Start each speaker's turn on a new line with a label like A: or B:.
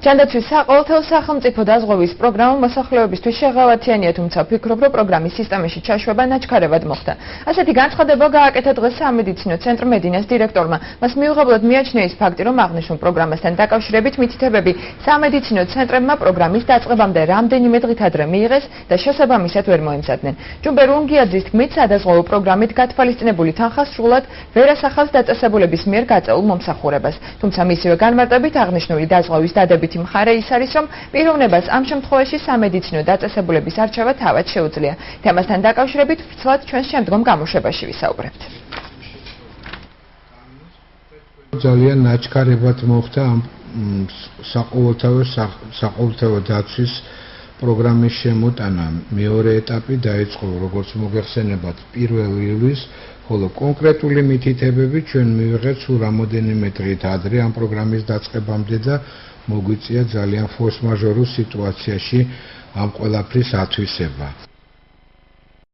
A: ჯანდაცვის საყოველთაო სახელმწიფო დაზღვევის პროგრამა მოსახლეობისთვის შეღავათიანია, თუმცა ვფიქრობ, რომ პროგრამის სისტემაში ჩაშვება ნაჩქარევად მოხდა. ასეთი განცხადება გააკეთა დღეს სამედიცინო ცენტრ მედინას დირექტორმა. მას მიუღებლად მიაჩნია ის ფაქტი, რომ აღნიშნულ პროგრამასთან დაკავშირებით მითითებები სამედიცინო ცენტრებმა პროგრამის დაწყებამდე რამდენიმე დღით ადრე მიიღეს და შესაბამისად ვერ მოემზადნენ. ჯუმბერ უნგიაძის თქმით, სადაზღვევო პროგრამით გათვალისწინებული თანხა სრულად ვერ ასახავს დაწესებულების მიერ გაწეულ მომსახურებას. თუმცა მისივე განმარტებით აღნიშნული დაზღვევის დადებითი მხარე ის არის, რომ პიროვნებას ამ შემთხვევაში სამედიცინო დაწესებულების არჩევა თავად შეუძლია. თემასთან დაკავშირებით ვრცლად ჩვენს შემდგომ გამოშვებაში ვისაუბრებთ.
B: ძალიან ნაჩქარებად მოხდა ამ საყოველთაო დაცვის პროგრამის შემოტანა. მეორე ეტაპი დაიწყო, როგორც მოგეხსენებათ, 1 ივლისს, ხოლო კონკრეტული მითითებები ჩვენ მივიღეთ სულ რამოდენიმე დღით ადრე ამ პროგრამის დაწყებამდე და მოგვიწია ძალიან ფორს-მაჟორულ სიტუაციაში ამ ყველაფრის ათვისება.